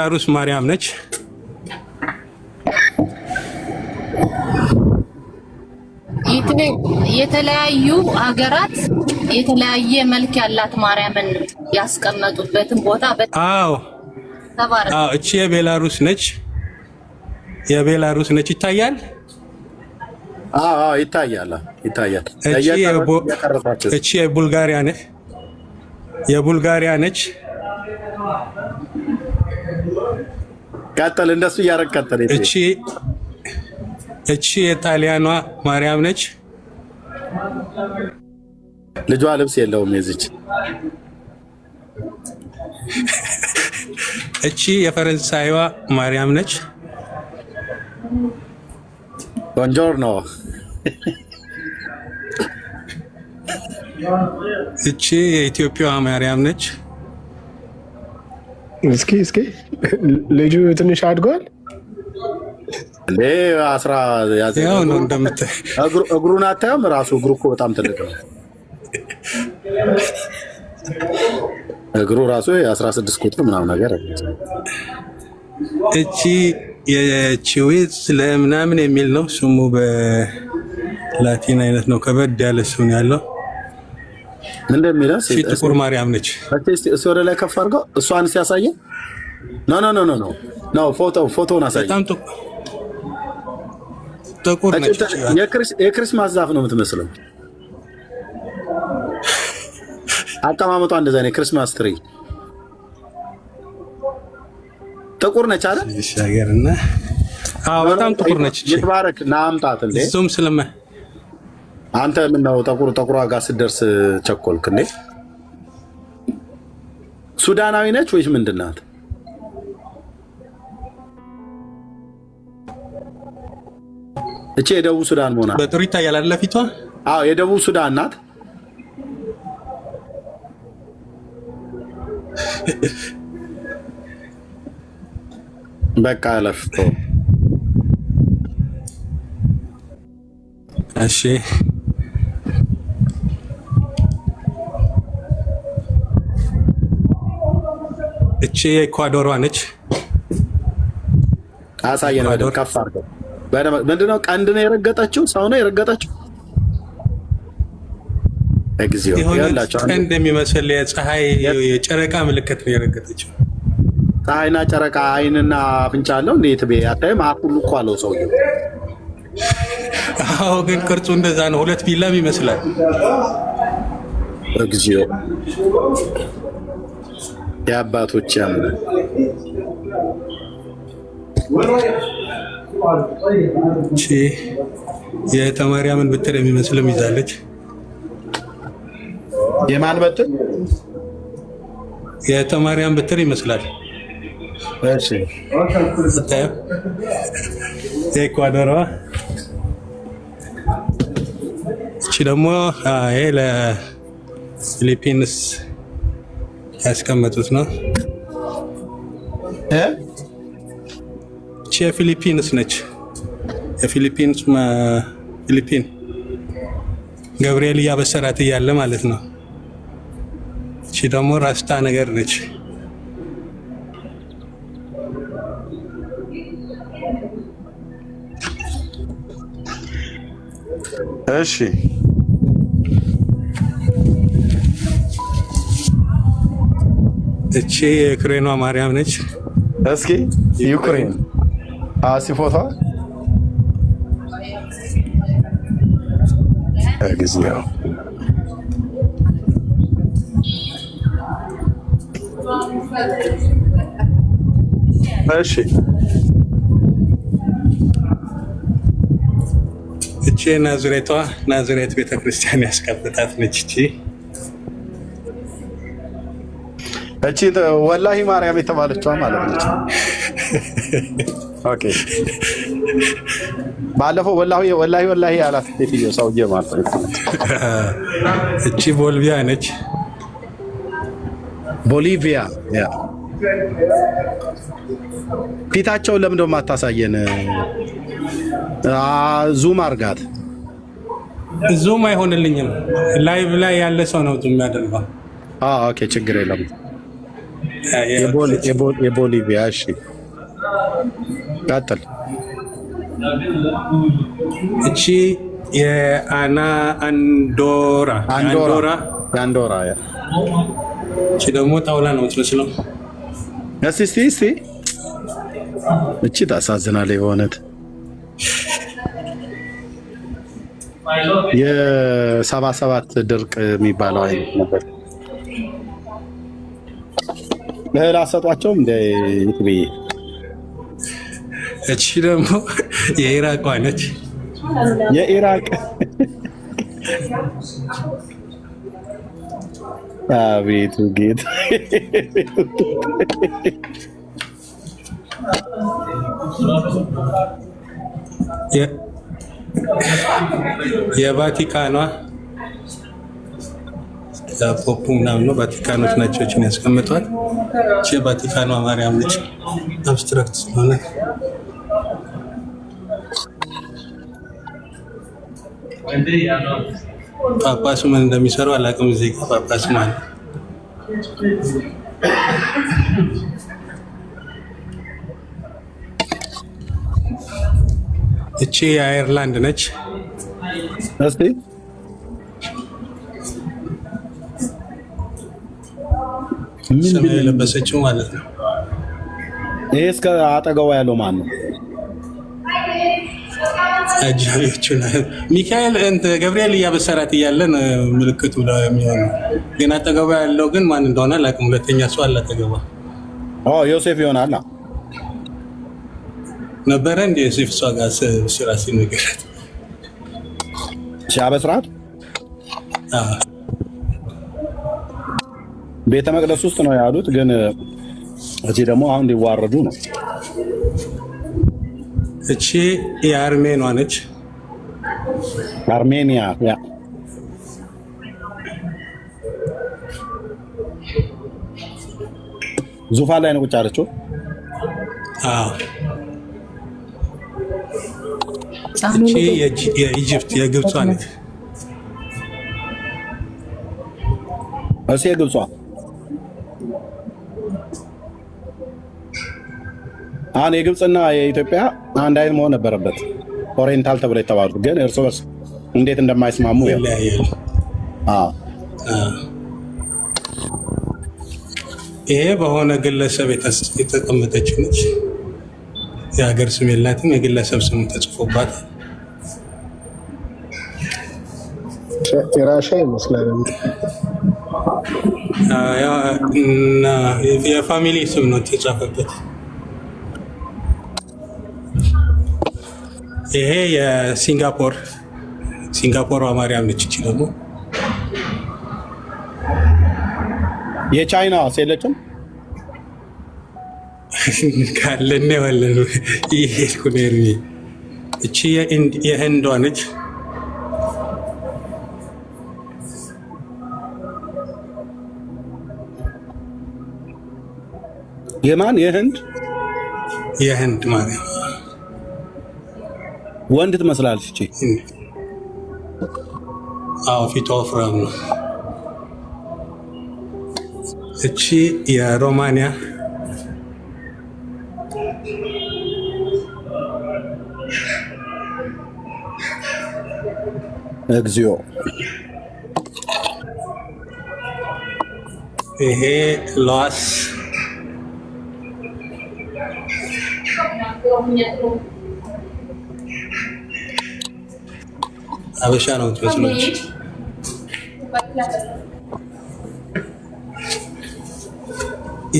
ቤላሩስ ማርያም ነች። የተለያዩ ሀገራት የተለያየ መልክ ያላት ማርያምን ያስቀመጡበትን ቦታ አዎ እቺ የቤላሩስ ነች። ይታያል። ይታያል። እቺ የቡልጋሪያ ነች። ቀጥል፣ እንደሱ እያረቀጠለ እቺ የጣሊያኗ ማርያም ነች። ልጇ ልብስ የለውም የዚች። እቺ የፈረንሳይዋ ማርያም ነች። ቦንጆርኖ። እቺ የኢትዮጵያዋ ማርያም ነች። እስኪ ልጁ ትንሽ አድጓል። ያው ነው እንደምታይ። እግሩን አታየውም? ራሱ እግሩ እኮ በጣም ትልቅ ነው። እግሩ ራሱ 16 ቁጥር ምናምን ነገር። እቺ የቺዊዝ ለምናምን የሚል ነው ስሙ፣ በላቲን አይነት ነው። ከበድ ያለ ስም ያለው እንደሚለው ጥቁር ማርያም ነች። እሱ ወደ ላይ ከፍ አድርገው እሷን ሲያሳየን ኖ ፎቶውን አሳየን። በጣም ጥቁር ነች። የክርስማስ ዛፍ ነው የምትመስለው። አቀማመጧ እንደዛ ነው። የክርስማስ ትሪ ጥቁር ነች አይደል? ይሻገርና በጣም ጥቁር ነች። ይትባረክ ናምጣት እንዴ ዙም ስለማ አንተ ምን ነው ጥቁሯ ጋር ስትደርስ ቸኮልክ እንዴ? ሱዳናዊ ነች ወይስ ምንድን ናት? እቺ የደቡብ ሱዳን መሆኗ በጥሩ ይታያል አይደል? ፊቷ የደቡብ ሱዳን ናት። በቃ ለፍቶ እሺ። እቺ የኢኳዶሯ ነች። አሳየን። ወደ ከፍ አድርገው። ምንድነው? ቀንድ ነው የረገጠችው? ሰው ነው የረገጠችው? እግዚኦ ያላችሁ ቀንድ የሚመስል የፀሐይ የጨረቃ ምልክት ነው የረገጠችው። ፀሐይና ጨረቃ አይንና አፍንጫ አለው። እንዴት አታይም? አፍ ሁሉ እኮ አለው ሰውዬው። ግን ቅርጹ እንደዛ ነው። ሁለት ቢላም ይመስላል። እግዚኦ የአባቶች ያምነ የተማሪያምን በትር የሚመስልም ይዛለች። የማን በትር? የተማሪያን በትር ይመስላል። እሺ የኢኳዶሯ። እቺ ደግሞ ይሄ ለፊሊፒንስ ያስቀመጡት ነው። እቺ የፊሊፒንስ ነች። ፊሊፒን ገብርኤል እያበሰራት እያለ ማለት ነው። እቺ ደግሞ ራስታ ነገር ነች። እሺ እቺ የዩክሬኗ ማርያም ነች። እስኪ ዩክሬን ፎቶ እግዚኦ እሺ እቺ ናዝሬት ቤተክርስቲያን ያስቀምጣት ነች። እቺ ወላሂ ማርያም የተባለችዋ ማለት ነች። ኦኬ ባለፈው ወላሂ ያላት ሴትዮ ሰውዬ ማለት ነው። እቺ ቦሊቪያ ነች። ቦሊቪያ ፊታቸውን ለምን ደሞ አታሳየን? ዙም አርጋት። ዙም አይሆንልኝም። ላይቭ ላይ ያለ ሰው ነው ዙም ያደርጋል። ኦኬ ችግር የለም። የቦሊቪያ እሺ ቀጥል። እቺ የአንዶራ ያ እቺ ደግሞ ጣውላ ነው የምትመስለው። እስቲ እቺ ታሳዝናለች በእውነት። የ77 ድርቅ የሚባለው አይነት ነበር። እህል አሰጧቸውም እንደ ይትብዬ። እቺ ደግሞ የኢራቋ ነች። የኢራቅ አቤቱ ጌታ የቫቲካኗ ፖፑ ምናምን ነው። ቫቲካኖች ናቸው እችን ያስቀምጧል። እቺ የቫቲካኗ ማርያም ነች። አብስትራክት ስለሆነ ጳጳሱ ምን እንደሚሰሩ አላውቅም። እዚህ ጋር ጳጳሱ ማለት እቺ የአየርላንድ ነች። እስቲ ምን የለበሰችው ማለት ነው። ይሄ እስከ አጠገቧ ያለው ማን ነው? አጃቢዎቹ ሚካኤል ገብርኤል እያበሰራት እያለን ምልክቱ የሚሆነው ግን አጠገቧ ያለው ግን ማን እንደሆነ አላውቅም። ሁለተኛ ሰው አለ አጠገቧ። ዮሴፍ ይሆናል ነበረ እንደ ዮሴፍ እሷ ጋር ስራ ሲነገራት ሲያበስራት ቤተ መቅደስ ውስጥ ነው ያሉት። ግን እዚህ ደግሞ አሁን ሊዋረዱ ነው። እቺ የአርሜኗ ነች። አርሜኒያ ያ ዙፋን ላይ ነው ቁጭ ያለችው። እቺ የኢጅፕት የግብጿ ነች። እሺ የግብጿ አሁን የግብፅና የኢትዮጵያ አንድ አይነት መሆን ነበረበት። ኦሪየንታል ተብሎ የተባሉት ግን እርስ በርስ እንዴት እንደማይስማሙ ይለያያል። ይሄ በሆነ ግለሰብ የተቀመጠች ነች። የሀገር ስም የላትም። የግለሰብ ስም ተጽፎባት የራሻ ይመስላል። የፋሚሊ ስም ነው የተጻፈበት። ይሄ የሲንጋፖር ማርያም ነች። እቺ ደግሞ የቻይና የለችም ካለነ ወለን ይሄ ኩኔሪ። እቺ የህንዷ ነች። የማን የህንድ ማርያም ወንድ ትመስላለች። እቺ ፊቷ ወፍራም ነው። እቺ የሮማንያ እግዚኦ። ይሄ ሎስ አበሻ ነው ትመስሎች።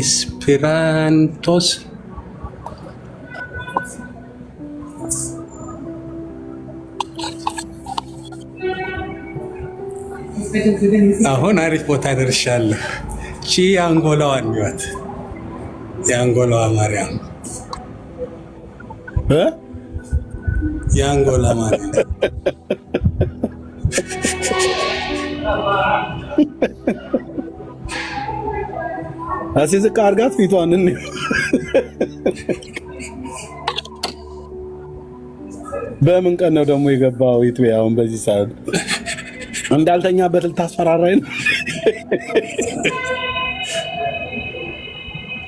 ኢስፔራንቶስ አሁን አሪፍ ቦታ ደርሻለሁ። ቺ የአንጎላዋ እንዲዋት የአንጎላዋ ማርያም የአንጎላ ማርያም አሲ ዝቅ አድርጋት ፊቷን እንዴ በምን ቀን ነው ደግሞ የገባው? ኢትዮጵያ አሁን በዚህ ሰዓት እንዳልተኛበት ልታስፈራራኝ ነው።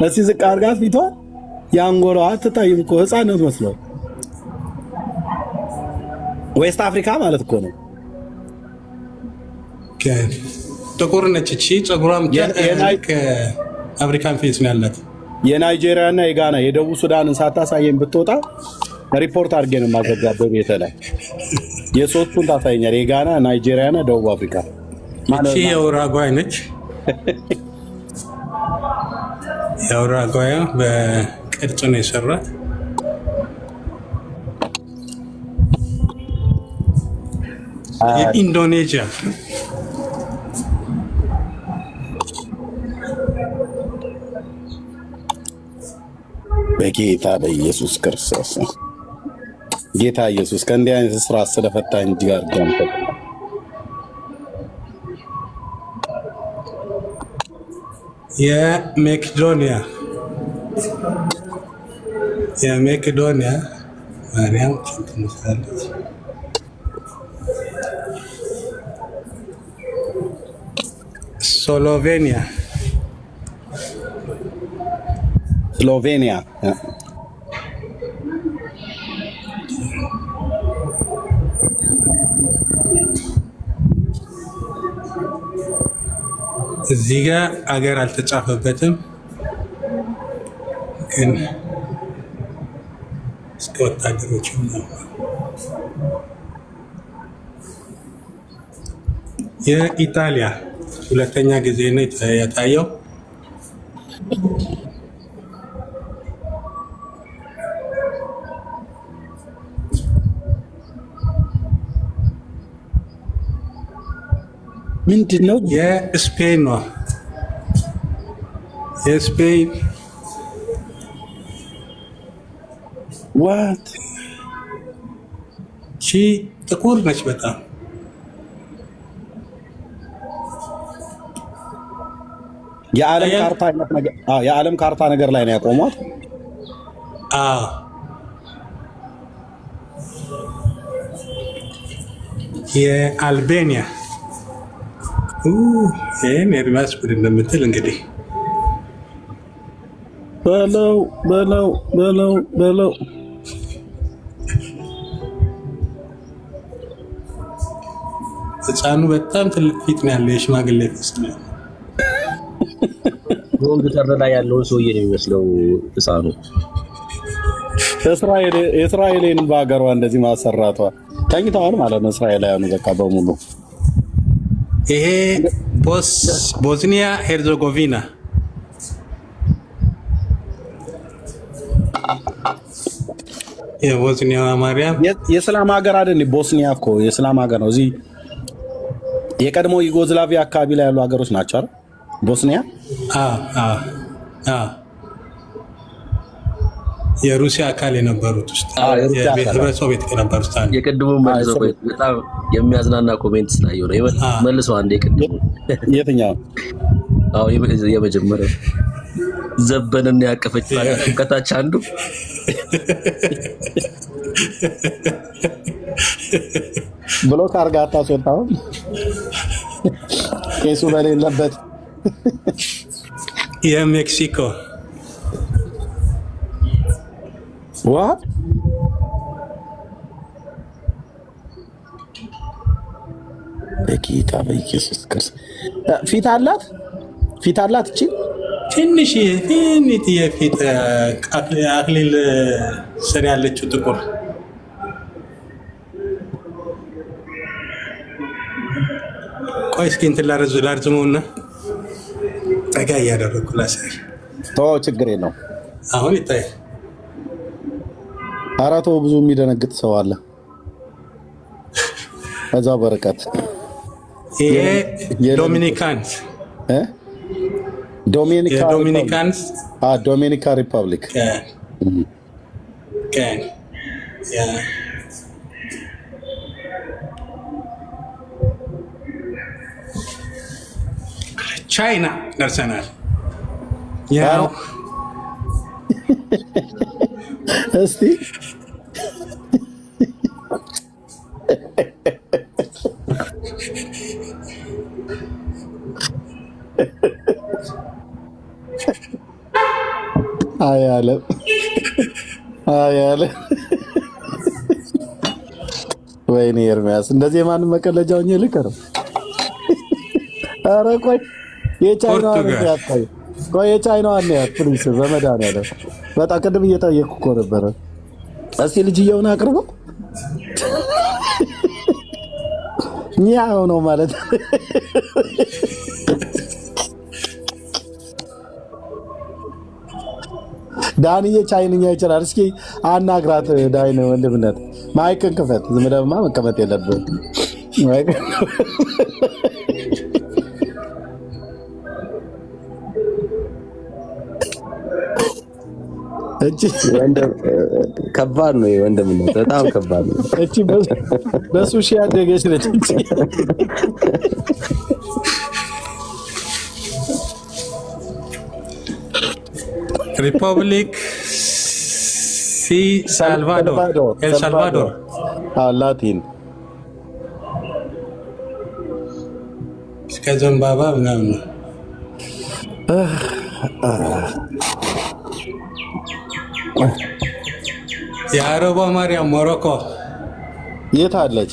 እስኪ ዝቅ አድርጋት ፊቷ የአንጎላዋ አትታይም እኮ ህፃን ነው መስለው። ዌስት አፍሪካ ማለት እኮ ነው። ጥቁር ነች እቺ ፀጉሯም አፍሪካን ፌስ ነው ያላት። የናይጄሪያ እና የጋና የደቡብ ሱዳንን ሳታሳየኝ ብትወጣ ሪፖርት አድርጌ ነው የማዘጋበው ቤተ ላይ የሶስቱን ታሳየኛል። የጋና ናይጄሪያ እና ደቡብ አፍሪካ። እቺ የኡራጓይ ነች። የኡራጓይ በቅርጽ ነው የሰራት። የኢንዶኔዥያ በጌታ በኢየሱስ ክርስቶስ ጌታ ኢየሱስ ከእንዲህ አይነት ስራ ስለፈታኝ እጅግ አድርጌ አመሰግናለሁ። የሜቄዶኒያ ማርያም ትመስላለች። ስሎቬኒያ እዚህ ጋር አገር አልተጻፈበትም፣ ግን እስከ ወታደሮች ነው። የኢጣሊያ ሁለተኛ ጊዜ ነው የታየው። ምንድን ነው? የስፔን ነው። የስፔን ዋት ቺ ጥቁር ነች በጣም። የዓለም ካርታ ነገር ላይ ነው ያቆሟት። የአልቤኒያ ይህን ኤርሚያስ ቡድ እንደምትል እንግዲህ በለው ህፃኑ በጣም ትልቅ ፊት ነው ያለው። የሽማግሌ ፊት ነው ያለው። ኮምፒውተር ላይ ያለውን ሰውዬ ነው የሚመስለው ህፃኑ። እስራኤልን በሀገሯ እንደዚህ ማሰራቷ ተኝተዋል ማለት ነው። እስራኤላውያኑ በቃ በሙሉ ይሄ ቦስኒያ ሄርዘጎቪና የቦስኒያ ማርያም የእስላም ሀገር አይደል? ቦስኒያ እኮ የእስላም ሀገር ነው። እዚህ የቀድሞ ዩጎዝላቪያ አካባቢ ላይ ያሉ ሀገሮች ናቸው አይደል? ቦስኒያ የሩሲያ አካል የነበሩት ውስጥ ሶቪየት ከነበሩት አንዱ። የቅድሙ መልሶ በጣም የሚያዝናና ኮሜንት ስላየው ነው መልሶ አንዴ የቅድሙ የትኛው? አዎ የመጀመሪያው ዘበንን ያቀፈች ከታች አንዱ ብሎክ አድርጋ አታስወጣውም ቄሱ በሌለበት። የሜክሲኮ ዋት በጌታ በኢየሱስ ክርስቶስ ፊት አላት እቺ ትንሽ የፊት አክሊል ስር ያለችው ጥቁር ቆይ እስኪ እንትን ላርዝመውና ጠጋ እያደረኩ ላሳይ። ችግር የለውም። አሁን ይታያል። አራቶ ብዙ የሚደነግጥ ሰው አለ እዛ በርቀት። ይሄ ዶሚኒካንስ ዶሚኒካ ሪፐብሊክ ቻይና ደርሰናል። ያው እስቲ አያለ አያለ ወይኔ ኤርሚያስ እንደዚህ የማንም መቀለጃው ልከረው። ኧረ ቆይ የቻይናውን ያጣይ ቆይ የቻይናውን ያጣ ፕሊስ በመድኃኒዓለም በጣም ቅድም እየጠየቅኩ እኮ ነበረ። እስኪ ልጅየውን አቅርበው ኛው ነው ማለት ዳንዬ ቻይንኛ ይችላል። እስኪ አናግራት ዳይነ ወንድምነት ማይክን ክፈት። ዝም ብለህማ መቀመጥ የለብህም። ከባድ ነው ወንድምነት፣ በጣም ከባድ ነው። እቺ በሱሺ ያደገች ነች። ሪፐብሊክ ሳልቫዶር ኤል ሳልቫዶር ላቲን እስከ ዘንባባ ምናምን ነው። የአረቧ ማርያም ሞሮኮ የት አለች?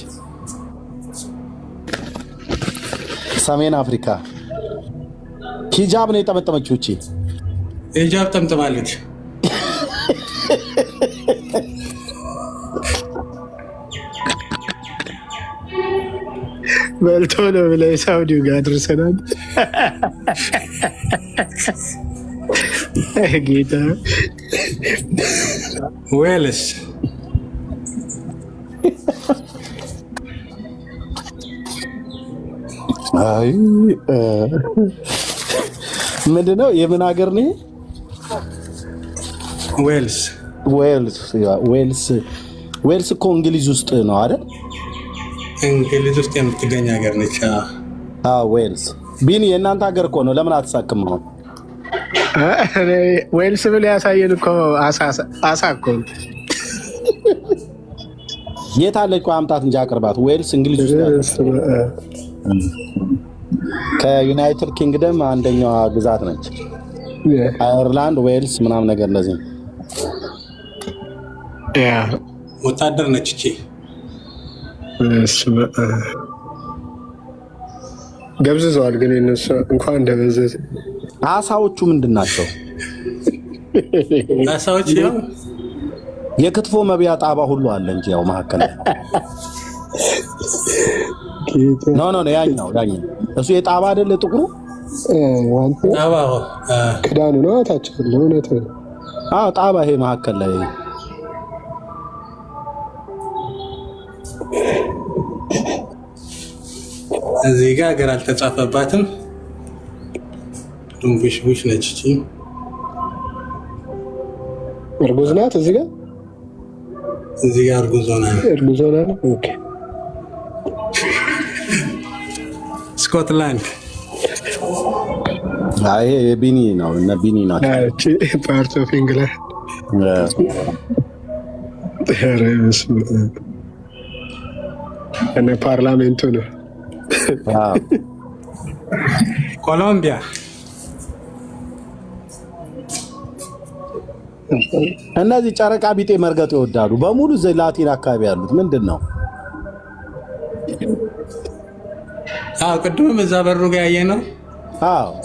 ሰሜን አፍሪካ። ሂጃብ ነው የጠመጠመችው። እቺ ሂጃብ ጠምጥማለች። በልቶ ነው ብለህ ሳውዲው ጋር አድርሰናል። ጌታ ዌልስ አይ ምንድነው? የምን ሀገር ነው? ዌልስ ዌልስ እኮ እንግሊዝ ውስጥ ነው አይደል? እንግሊዝ ውስጥ የምትገኝ ሀገር ነች። ዌልስ ቢኒ የእናንተ ሀገር እኮ ነው። ለምን አትሳክም ነው? ዌልስ ብለህ ያሳየን እኮ አሳ እኮ የት አለች? እኮ አምጣት እንጂ አቅርባት። ዌልስ እንግሊዝ ውስጥ ከዩናይትድ ኪንግደም አንደኛዋ ግዛት ነች። አየርላንድ፣ ዌልስ ምናምን ነገር እንደዚህ ነው። ወታደር ነች እቺ። ገብዝዘዋል ግን እነሱ እንኳን እንደበዘዘ። አሳዎቹ ምንድን ናቸው? አሳዎች ያው የክትፎ መብያ ጣባ ሁሉ አለ እንጂ ያው መካከል ኖ ያኛው እሱ የጣባ አይደለ? ጥቁሩ ጣባ ክዳኑ ነው ታች ያለው ነው። ጣባ ይሄ መካከል ላይ እዚህ ጋር ሀገር አልተጻፈባትም። ዱንቡሽቡሽ ነች እቺ። እርጉዝ ናት። እዚህ ጋር እርጉዝ ሆና ነው። ኦኬ። ስኮትላንድ ይሄ የቢኒ ነው እና ቢኒ ናቸው። እቺ ፓርት ኦፍ ኢንግላንድ እነ ፓርላሜንቱ ነው። ኮሎምቢያ እነዚህ ጨረቃ ቢጤ መርገጥ ይወዳሉ በሙሉ እዚህ ላቲን አካባቢ ያሉት ምንድን ነው? ቅድም እዛ በሩ ጋር ያየ ነው።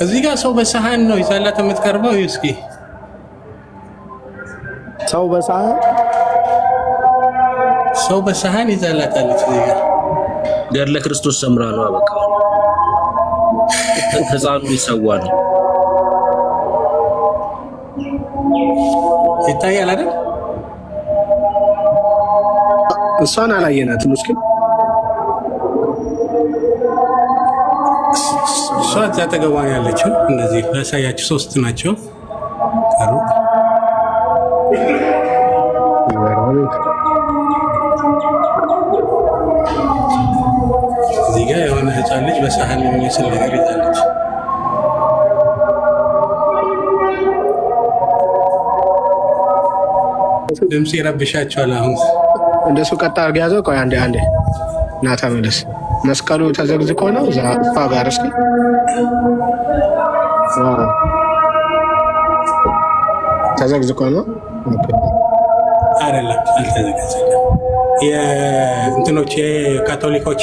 እዚህ ጋር ሰው በሰሃን ነው ይዛላት የምትቀርበው። እስኪ ሰው በሰሃን ይዛላታለች። እዚህ ጋር ገድለ ክርስቶስ ሰምራ ነው። በቃ ህፃኑ ሊሰዋ ነው። ይታያል አይደል? እሷን አላየናትም። እስኪ እሷ እዛ አጠገቧ ነው ያለችው። እነዚህ ላሳያችሁ፣ ሶስት ናቸው። ከሩቅ እዚህ ጋር የሆነ ህፃን ልጅ በሳህን የሚመስል ነገር ይዛለች። ድምፅ ይረብሻቸዋል። አሁን እንደሱ ቀጥ አድርገህ ያዘው። ቆይ አንዴ እና ተመለስ። መስቀሉ ተዘግዝቆ ነው እዛ እሷ ጋር። እስኪ ተዘግዝቆ ነው አይደለም፣ አልተዘጋጀም። የእንትኖች የካቶሊኮች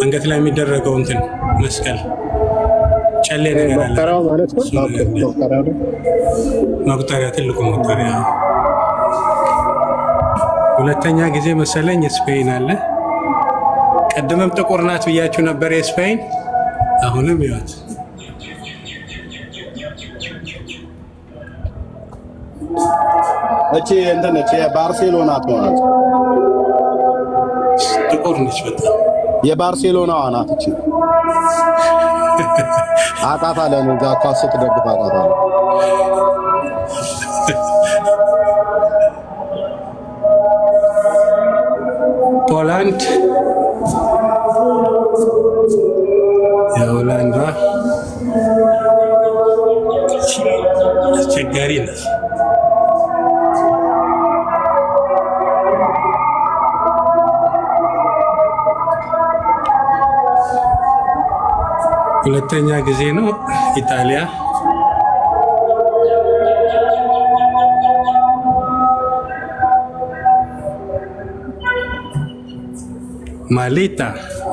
አንገት ላይ የሚደረገው እንትን መስቀል ጨሌ ነገር አለ። መቁጠሪያው ማለት ነው። መቁጠሪያ፣ ትልቁ መቁጠሪያ። ሁለተኛ ጊዜ መሰለኝ ስፔን አለ። ቀድመም ጥቁር ናት ብያችሁ ነበር የስፔን። አሁንም ይወት እቺ እንትን እቺ የባርሴሎና ናት። ጥቁር ነች በጣም። የባርሴሎናዋ ናት እቺ። አቃታለ ነው እዛ ኳስ ስትደግፍ አቃታለ። ፖላንድ የሆላንዷ አስቸጋሪ ነች። ሁለተኛ ጊዜ ነው ኢጣሊያ።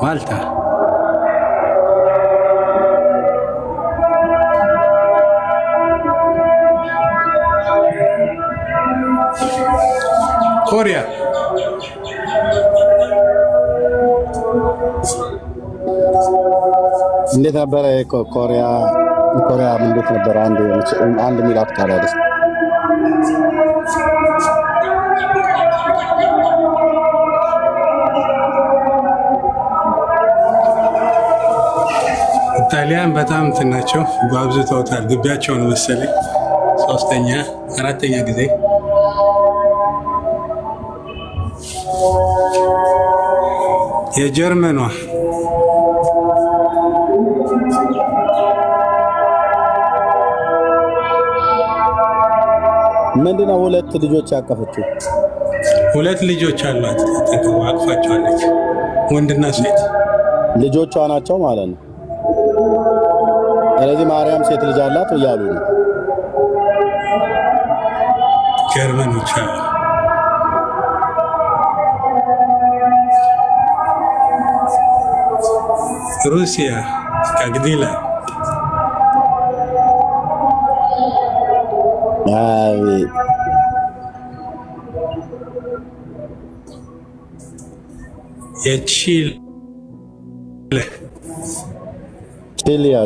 ማልታ ኮሪያ እንዴት ነበረ? ኮሪያ እንዴት ነበረ? አንድ ሚላት ካላደስ ጣሊያን በጣም እንትን ናቸው፣ አብዝተውታል። ግቢያቸው ነው መሰለኝ። ሶስተኛ አራተኛ ጊዜ የጀርመኗ ምንድነው? ሁለት ልጆች ያቀፈችው። ሁለት ልጆች አሏት፣ አቅፋቸዋለች። ወንድና ሴት ልጆቿ ናቸው ማለት ነው። ስለዚህ ማርያም ሴት ልጅ አላት እያሉ ነው ጀርመኖች። ሩሲያ ካግዲላ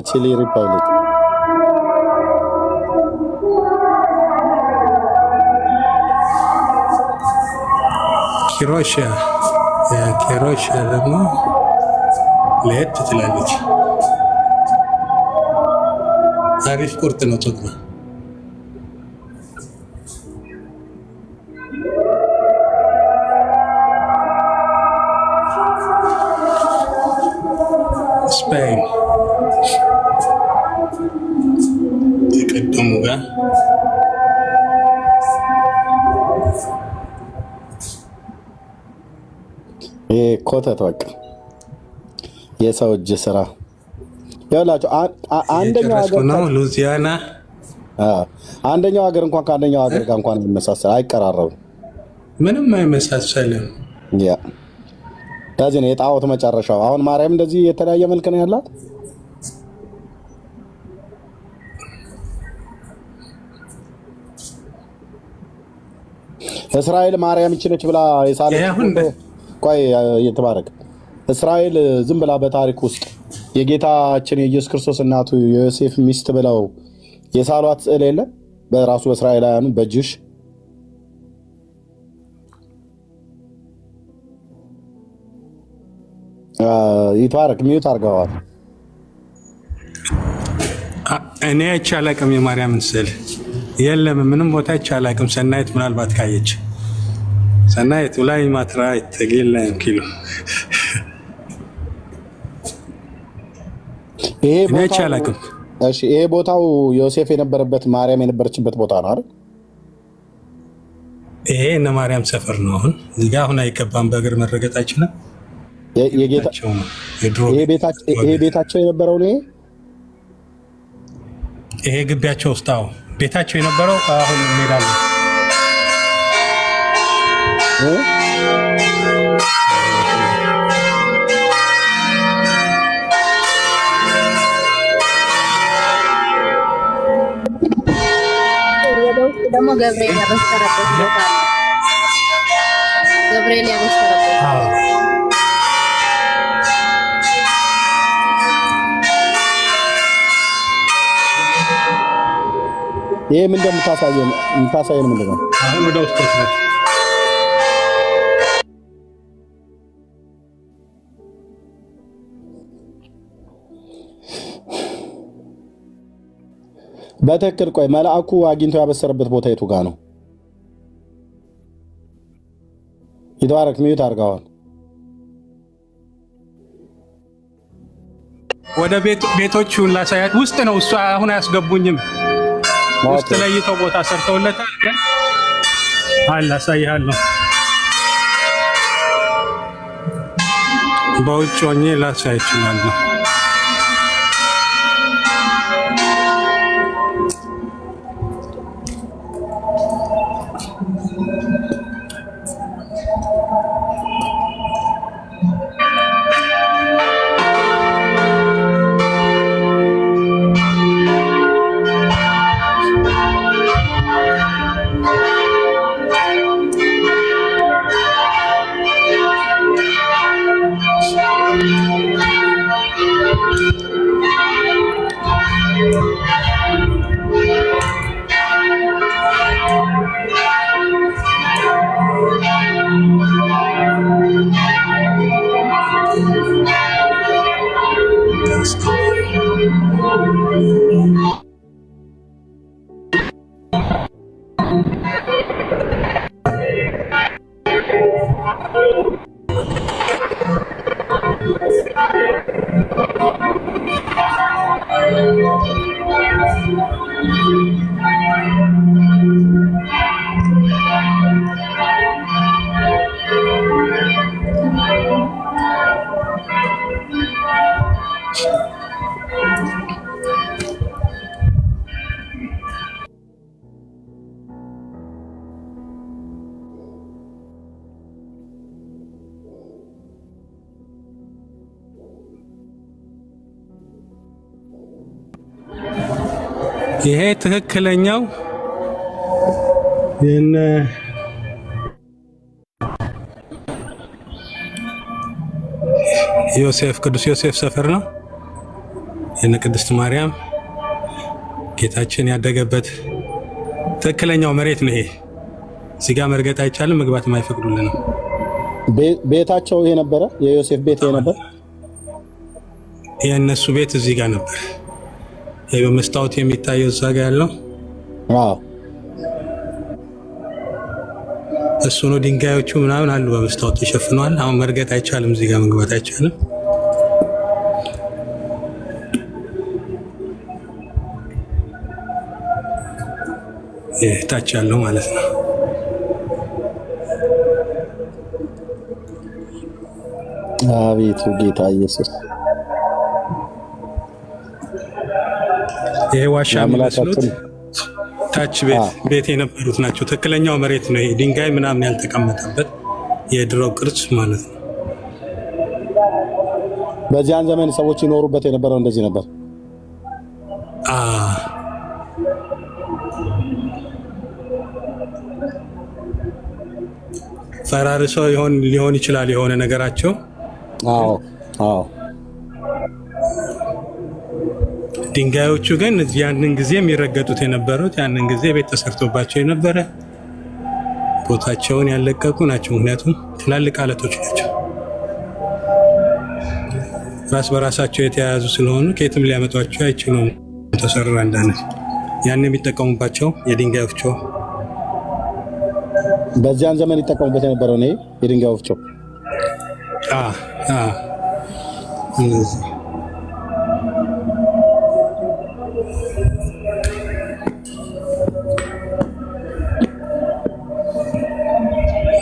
ቺሊ ሪፐብሊክ ኪሮሺያ ደግሞ ለየት ትላለች። አሪፍ ቁርጥ ነው ጥቅማ። ስፔን የቀደሙ ጋር ኮተት በቃ የሰው እጅ ስራ ያላችሁ። አንደኛው ሀገር ነው ሉዚያና። አንደኛው ሀገር እንኳን ከአንደኛው ሀገር ጋር እንኳን የሚመሳሰል አይቀራረቡም፣ ምንም አይመሳሰልም። ያ ለዚህ ነው የጣዖት መጨረሻው። አሁን ማርያም እንደዚህ የተለያየ መልክ ነው ያላት። እስራኤል ማርያም ይችለች ብላ የሳለች ቆይ የተባረክ እስራኤል ዝም ብላ በታሪክ ውስጥ የጌታችን የኢየሱስ ክርስቶስ እናቱ የዮሴፍ ሚስት ብለው የሳሏት ስዕል የለም? በራሱ በእስራኤላውያኑ በጅሽ ይተባረክ ሚዩት አድርገዋል። እኔ አይቼ አላውቅም የማርያምን ስዕል የለም፣ ምንም ቦታ አይቼ አላውቅም። ሰናይት ምናልባት ካየች ሰናይት ላይ ማትራይት ተገለ ኪሎ ይሄ ቦታው ዮሴፍ የነበረበት ማርያም የነበረችበት ቦታ ነው አይደል? ይሄ እነ ማርያም ሰፈር ነው። አሁን እዚህ ጋር አሁን አይገባም፣ በእግር መረገጣችን ነው። ይሄ ቤታቸው የነበረው ነው። ይሄ ግቢያቸው ውስጥ ቤታቸው የነበረው አሁን ሜዳ ነው። ደግሞ ገብርኤል ያበሰረበት ቦታ አለ። ገብርኤል ያበሰረበት ይሄ ምን እንደምታሳየን ምንድን ነው? አሁን ወደ ውስጥ ነው። በትክክል ቆይ መልአኩ አግኝቶ ያበሰረበት ቦታ የቱ ጋር ነው? ይተባረክ ሚዩት አድርገዋል። ወደ ቤቶቹን ላሳያት ውስጥ ነው። እሱ አሁን አያስገቡኝም። ውስጥ ለይተው ቦታ ሰርተውለታል። ግን አሳይሃለሁ። በውጭ ሆኜ ላሳይ እችላለሁ። ይሄ ትክክለኛው ዮሴፍ ቅዱስ ዮሴፍ ሰፈር ነው። የነ ቅድስት ማርያም ጌታችን ያደገበት ትክክለኛው መሬት ነው። ይሄ እዚህ ጋር መርገጥ አይቻልም፣ መግባት የማይፈቅዱልንም። ቤታቸው ይሄ ነበረ። የዮሴፍ ቤት ይሄ ነበር። የእነሱ ቤት እዚህ ጋር ነበር። ይሄ በመስታወት የሚታየው እዛ ጋር ያለው እሱ ነው። ድንጋዮቹ ምናምን አሉ በመስታወት ተሸፍነዋል። አሁን መርገጥ አይቻልም፣ እዚህ ጋር መግባት አይቻልም። ታች ያለው ማለት ነው። አቤቱ ጌታ ኢየሱስ ይሄ ዋሻ የሚመስሉት ታች ቤት የነበሩት ናቸው። ትክክለኛው መሬት ነው። ድንጋይ ምናምን ያልተቀመጠበት የድሮ ቅርጽ ማለት ነው። በዚያን ዘመን ሰዎች ይኖሩበት የነበረው እንደዚህ ነበር። ፈራርሰው ሊሆን ይችላል የሆነ ነገራቸው። ድንጋዮቹ ግን ያንን ጊዜ የሚረገጡት የነበሩት ያንን ጊዜ ቤት ተሰርቶባቸው የነበረ ቦታቸውን ያለቀቁ ናቸው። ምክንያቱም ትላልቅ አለቶች ናቸው፣ ራስ በራሳቸው የተያያዙ ስለሆኑ ከየትም ሊያመጧቸው አይችሉም። ተሰሩ አንዳንድ ያን የሚጠቀሙባቸው የድንጋይ ወፍጮ በዚያን ዘመን ይጠቀሙበት የነበረው ነው የድንጋይ ወፍጮ።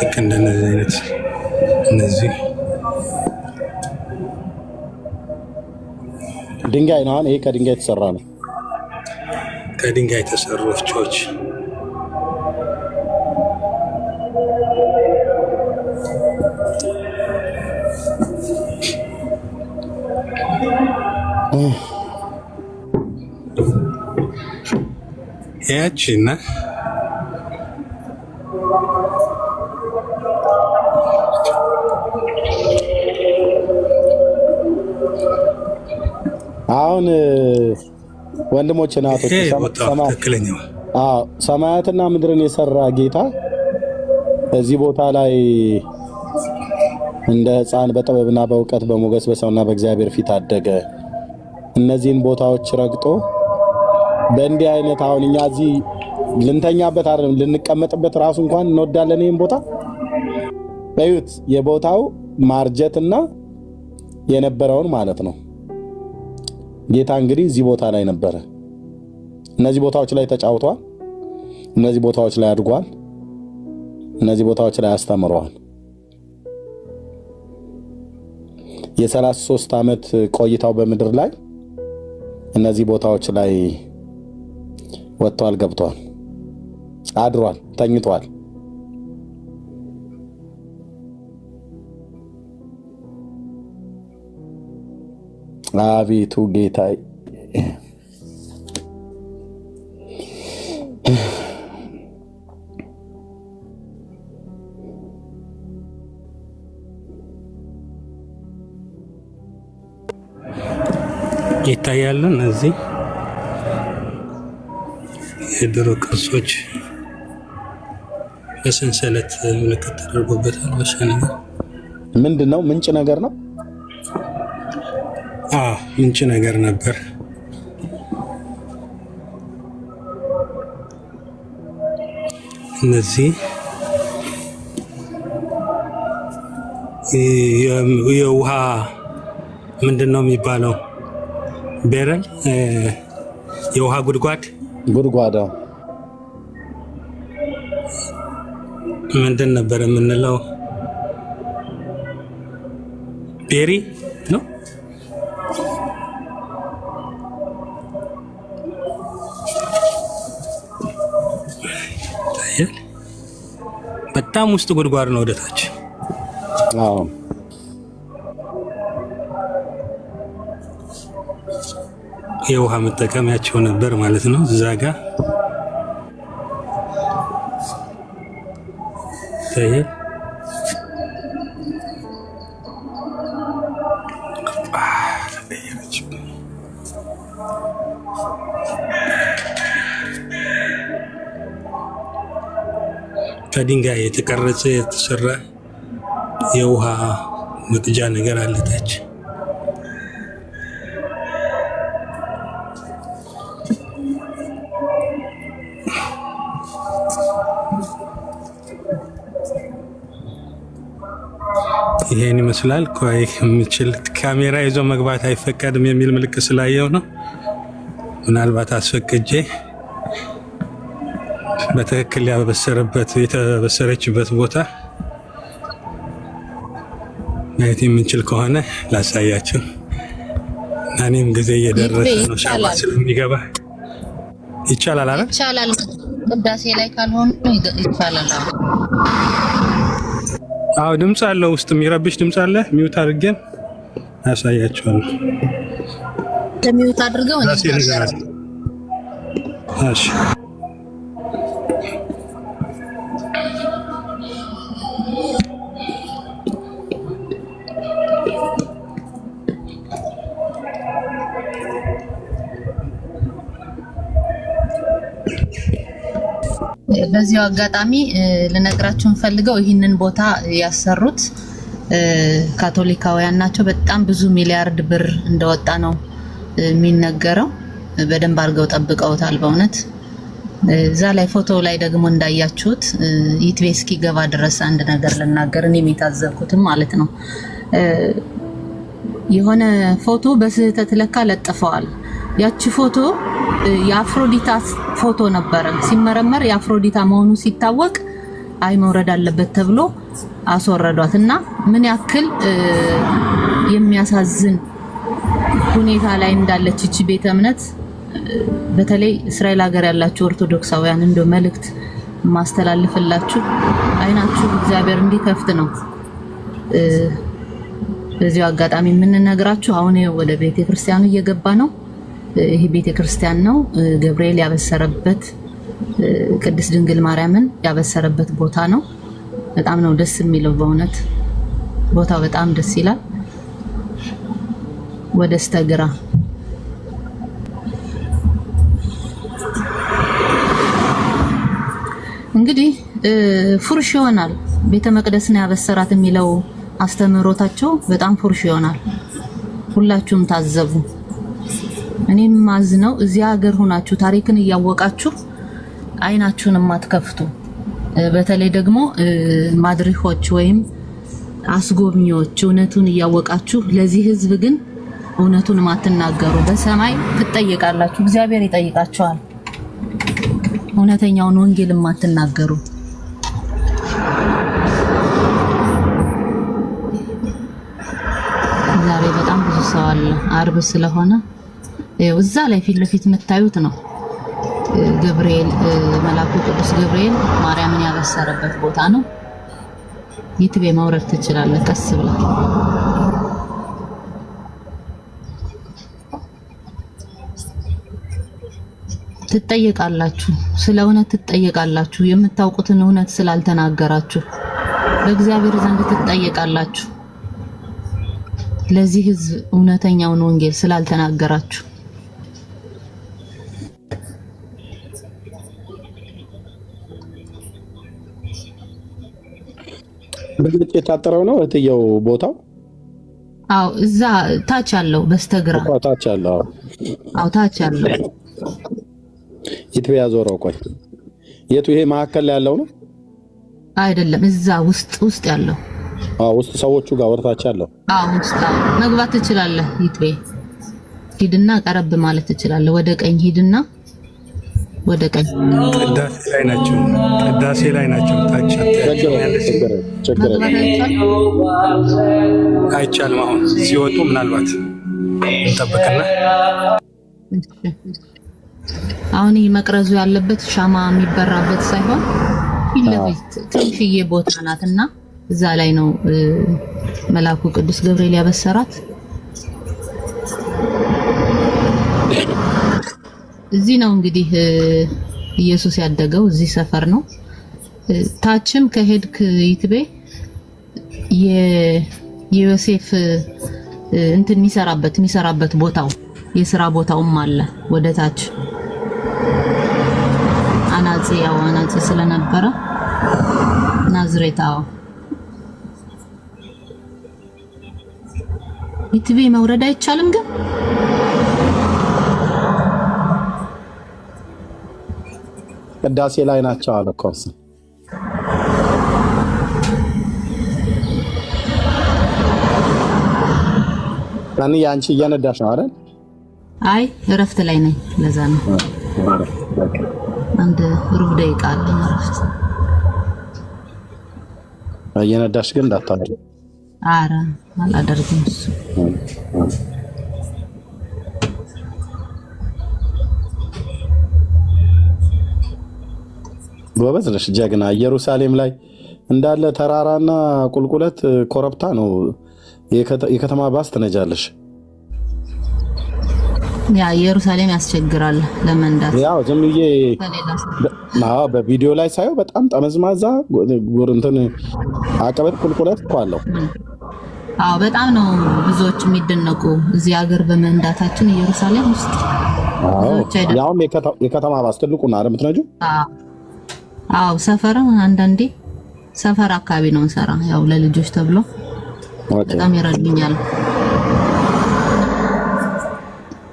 ልክ እንደነዚህ አይነት እነዚህ ድንጋይ ነው። ይሄ ከድንጋይ የተሰራ ነው። ከድንጋይ የተሰሩ ወፍጮዎች ያቺና አሁን ወንድሞች ናቶች ሰማያትና ምድርን የሰራ ጌታ በዚህ ቦታ ላይ እንደ ሕፃን በጥበብና በእውቀት በሞገስ በሰውና በእግዚአብሔር ፊት አደገ። እነዚህን ቦታዎች ረግጦ በእንዲህ አይነት አሁን እኛ እዚህ ልንተኛበት አይደለም ልንቀመጥበት ራሱ እንኳን እንወዳለን። ይሄን ቦታ በዩት የቦታው ማርጀትና የነበረውን ማለት ነው። ጌታ እንግዲህ እዚህ ቦታ ላይ ነበረ። እነዚህ ቦታዎች ላይ ተጫውቷል። እነዚህ ቦታዎች ላይ አድጓል። እነዚህ ቦታዎች ላይ አስተምሯል። የ33 ዓመት ቆይታው በምድር ላይ እነዚህ ቦታዎች ላይ ወጥቷል፣ ገብቷል፣ አድሯል፣ ተኝቷል። አቤቱ ጌታዬ ይታያሉ። እነዚህ የድሮ ቅርሶች በሰንሰለት ምልክት ተደርጎበታል። በሸነገ ምንድነው? ምንጭ ነገር ነው። ምንጭ ነገር ነበር። እነዚህ የውሃ ምንድነው የሚባለው? ቤረል የውሃ ጉድጓድ ምንድን ነበር የምንለው? ቤሪ ነው። በጣም ውስጥ ጉድጓድ ነው ወደታች። የውሃ መጠቀሚያቸው ነበር ማለት ነው። እዛ ጋር ከድንጋይ የተቀረጸ የተሰራ የውሃ መቅጃ ነገር አለታች። ይሄን ይመስላል። ቆይ የምችል ካሜራ ይዞ መግባት አይፈቀድም የሚል ምልክት ስላየው ነው። ምናልባት አስፈቅጄ በትክክል የተበሰረችበት ቦታ ማየት የምንችል ከሆነ ላሳያችሁ። እኔም ጊዜ እየደረሰ ነው። ሻባ ስለሚገባ ይቻላል አይደል? ይቻላል። ቅዳሴ ላይ ካልሆነ ይቻላል። አዎ ድምጽ አለው። ውስጥ የሚረብሽ ድምጽ አለ። ሚውት አድርገን አሳያችኋለሁ። ሚውት አድርገው እሺ። በዚሁ አጋጣሚ ልነግራችሁ ፈልገው ይህንን ቦታ ያሰሩት ካቶሊካውያን ናቸው። በጣም ብዙ ሚሊያርድ ብር እንደወጣ ነው የሚነገረው። በደንብ አድርገው ጠብቀውታል በእውነት። እዛ ላይ ፎቶ ላይ ደግሞ እንዳያችሁት ዩቲዩብ እስኪገባ ድረስ አንድ ነገር ልናገር፣ እኔም የታዘብኩትም ማለት ነው። የሆነ ፎቶ በስህተት ለካ ለጥፈዋል። ያቺ ፎቶ የአፍሮዲታ ፎቶ ነበረ። ሲመረመር የአፍሮዲታ መሆኑ ሲታወቅ አይ መውረድ አለበት ተብሎ አስወረዷት እና ምን ያክል የሚያሳዝን ሁኔታ ላይ እንዳለች እቺ ቤተ እምነት በተለይ እስራኤል ሀገር ያላችሁ ኦርቶዶክሳውያን እንደው መልእክት ማስተላልፍላችሁ አይናችሁ እግዚአብሔር እንዲከፍት ነው። በዚህ አጋጣሚ የምንነግራችሁ አሁን ወደ ቤተክርስቲያኑ እየገባ ነው። ይሄ ቤተክርስቲያን ነው ገብርኤል ያበሰረበት ቅድስት ድንግል ማርያምን ያበሰረበት ቦታ ነው። በጣም ነው ደስ የሚለው በእውነት ቦታው በጣም ደስ ይላል። ወደ ስተግራ እንግዲህ ፉርሽ ይሆናል። ቤተ መቅደስን ያበሰራት የሚለው አስተምህሮታቸው በጣም ፉርሽ ይሆናል። ሁላችሁም ታዘቡ። እኔም ማዝነው እዚህ ሀገር ሆናችሁ ታሪክን እያወቃችሁ አይናችሁን ማትከፍቱ በተለይ ደግሞ ማድሪኮች ወይም አስጎብኚዎች እውነቱን እያወቃችሁ ለዚህ ህዝብ ግን እውነቱን ማትናገሩ በሰማይ ትጠየቃላችሁ። እግዚአብሔር ይጠይቃችኋል። እውነተኛውን ወንጌል ማትናገሩ ዛሬ በጣም ብዙ ሰው አለ። አርብ ስለሆነ እዛ ላይ ፊት ለፊት የምታዩት ነው ገብርኤል መልአኩ ቅዱስ ገብርኤል ማርያምን ያበሰረበት ቦታ ነው። ይትቤ ማውረድ ትችላለህ ቀስ ብላ። ትጠየቃላችሁ፣ ስለ እውነት ትጠየቃላችሁ። የምታውቁትን እውነት ስላልተናገራችሁ በእግዚአብሔር ዘንድ ትጠየቃላችሁ። ለዚህ ህዝብ እውነተኛውን ወንጌል ስላልተናገራችሁ በግልጽ የታጠረው ነው እትየው ቦታው። አው እዛ ታች አለው በስተግራ ታች አለው። አው ታች አለው። ይትበያ ዞረው ቆይ የቱ ይሄ መሀከል ላይ ያለው ነው አይደለም፣ እዛ ውስጥ ያለው። ውስጥ ሰዎቹ ጋር ወርታች ያለው። ውስጥ መግባት ትችላለህ። ይትቤ ሂድና ቀረብ ማለት ትችላለህ። ወደ ቀኝ ሂድና ወደ ቀኝ ቅዳሴ ላይ ናቸው። ታች አይቻልም። አሁን ሲወጡ ምናልባት እንጠብቅና አሁን ይህ መቅረዙ ያለበት ሻማ የሚበራበት ሳይሆን ፊት ለፊት ትንሽዬ ቦታ ናትና እዛ ላይ ነው መልአኩ ቅዱስ ገብርኤል ያበሰራት። እዚህ ነው እንግዲህ ኢየሱስ ያደገው፣ እዚህ ሰፈር ነው። ታችም ከሄድክ ይትቤ የዮሴፍ እንትን የሚሰራበት ቦታው የሥራ ቦታውም አለ ወደ ታች። አናጺ ስለነበረ ናዝሬታው ይትቤ መውረድ አይቻልም ግን ቅዳሴ ላይ ናቸው አለ እኮ። ማን ያንቺ እየነዳሽ ነው አይደል? አይ እረፍት ላይ ነኝ፣ ለዛ ነው። አንድ ሩብ ደቂቃ አለኝ እረፍት። እየነዳሽ ግን እንዳታደርጊ። ኧረ አላደርግም እሱ። ጎበዝ ነሽ፣ ጀግና። ኢየሩሳሌም ላይ እንዳለ ተራራና ቁልቁለት ኮረብታ ነው። የከተማ ባስ ትነጃለሽ። ያ ኢየሩሳሌም ያስቸግራል ለመንዳት። ያው ዝም ብዬ በቪዲዮ ላይ ሳየው በጣም ጠመዝማዛ እንትን አቀበት ቁልቁለት እኮ አለው። አዎ በጣም ነው ብዙዎች የሚደነቁ እዚህ ሀገር በመንዳታችን ኢየሩሳሌም ውስጥ። ያውም የከተማ ባስ ትልቁ ነው አይደል የምትነጂው? አዎ ሰፈር አንዳንዴ ሰፈር አካባቢ ነው እንሰራ። ያው ለልጆች ተብሎ በጣም ይረዱኛል።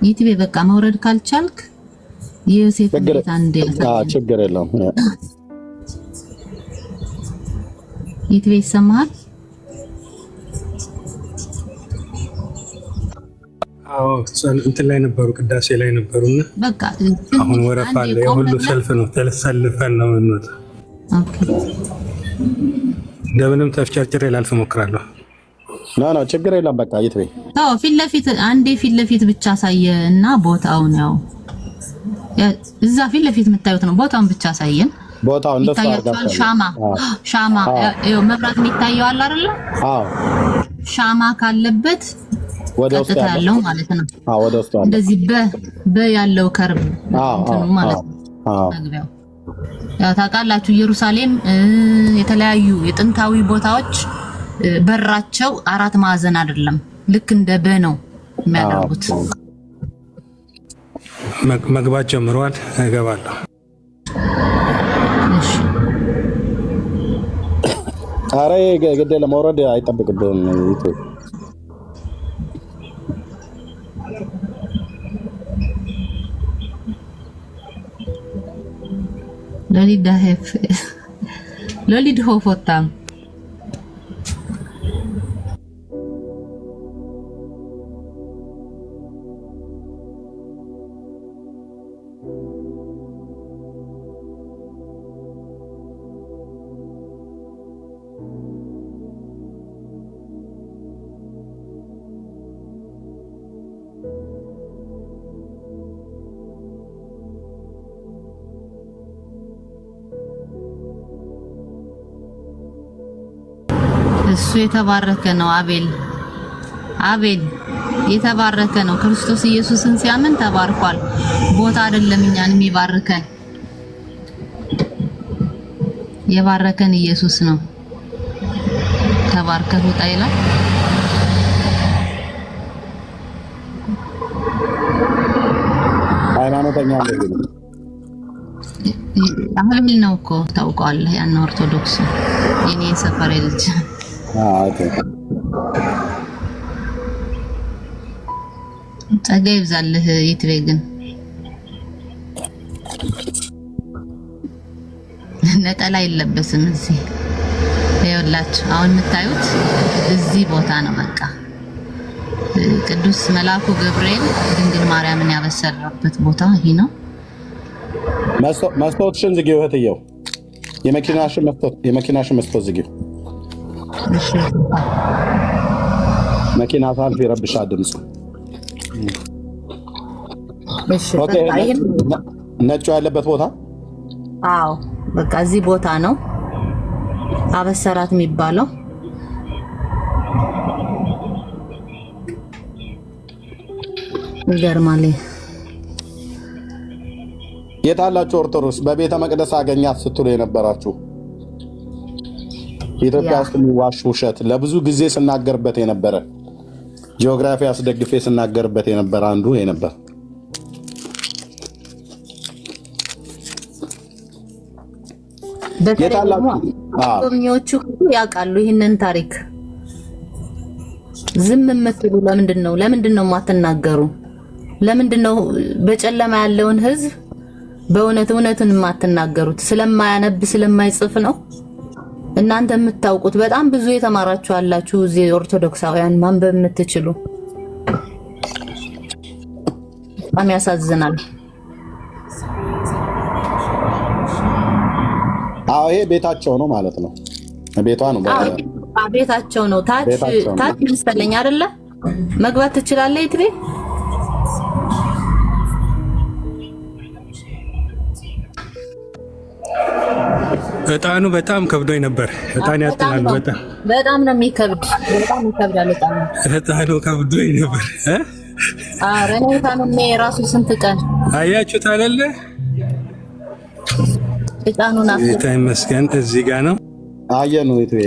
ይትቤ በቃ መውረድ ካልቻልክ የዮሴፍ ቤት አንዴ ችግር የለውም። ይትቤ ይሰማሃል? አዎ እንትን ላይ ነበሩ፣ ቅዳሴ ላይ ነበሩና በቃ አሁን ወረፋ አለ። የሁሉ ሰልፍ ነው፣ ተሰልፈን ነው የምንወጣው። ኦኬ እንደምንም ተፍጨርጭሬ ላልፍ እሞክራለሁ። ና ችግር የለም። በቃ ይትቤ ፊት ለፊት አንዴ ፊት ለፊት ብቻ ሳየ እና ቦታውን ያው እዛ ፊት ለፊት የምታዩት ነው። ቦታውን ብቻ ሳይን ቦታው እንደሱ ይታያችኋል። ሻማ ይኸው መብራት የሚታየው አለ አይደለ? አዎ ሻማ ካለበት ወደ ውስጥ ያለው ማለት ነው። ወደ ውስጥ ያለው እንደዚህ ያለው ከርብ እንትኑ ማለት ነው። መግቢያው ያው ታውቃላችሁ ኢየሩሳሌም የተለያዩ የጥንታዊ ቦታዎች በራቸው 4 ማዕዘን አይደለም፣ ልክ እንደ ነው የሚያደርጉት። መግባት ጀምሯል። እገባለሁ። እሺ ኧረ ግዴ ለመውረድ አይጠብቅብህም። ሎሊድ ሆፎታም እሱ የተባረከ ነው። አቤል የተባረከ ነው። ክርስቶስ ኢየሱስን ሲያምን ተባርኳል። ቦታ አይደለም እኛን የሚባርከን፣ የባረከን ኢየሱስ ነው። ተባርከህ ውጣ ይላል። ሃይማኖተኛ አቤል ነው እኮ ታውቀዋለህ። ያን ኦርቶዶክስ የኔ ሰፈር ልጅ ጸጋ ይብዛልህ። ይትቤ ግን ነጠላ አይለበስም እዚህ። ይኸውላችሁ አሁን የምታዩት እዚህ ቦታ ነው። በቃ ቅዱስ መልአኩ ገብርኤል ድንግል ማርያምን ያበሰረበት ቦታ ይሄ ነው። መስታወትሽን ዝጊው እህትየው፣ የመኪናሽን መስታወት ዝጊው። መኪና ሳልፍ ይረብሻል ድምፁ። ነጩ ያለበት ቦታ አዎ፣ በቃ እዚህ ቦታ ነው አበሰራት የሚባለው። ይገርማል። የታላችሁ ኦርቶዶክስ በቤተ መቅደስ አገኛት ስትሉ የነበራችሁ ኢትዮጵያ ውስጥ የሚዋሽ ውሸት ለብዙ ጊዜ ስናገርበት የነበረ ጂኦግራፊ አስደግፌ ስናገርበት የነበረ አንዱ ይሄ ነበር። ጎብኚዎቹ ያውቃሉ ይህንን ታሪክ። ዝም የምትሉ ለምንድን ነው የማትናገሩ? ለምንድን ነው በጨለማ ያለውን ህዝብ እውነቱን የማትናገሩት? ስለማያነብ ስለማይጽፍ ነው? እናንተ የምታውቁት በጣም ብዙ የተማራችሁ አላችሁ እዚህ ኦርቶዶክሳውያን ማንበብ የምትችሉ። በጣም ያሳዝናል። አዎ ይሄ ቤታቸው ነው ማለት ነው። ቤቷ ነው፣ ቤታቸው ነው። ታች መሰለኝ አይደለ? መግባት ትችላለህ ይትቤ። እጣኑ በጣም ከብዶኝ ነበር። እጣን ያጥናሉ። በጣም ነው የሚከብድ። በጣም ይከብዳል እጣኑ። እጣኑ ከብዶኝ ነበር። አረ ነው እጣኑ የራሱ ስንት ቀን አያችሁት አይደለ? እጣኑን ጌታ ይመስገን እዚህ ጋር ነው አየነው ይትቤ።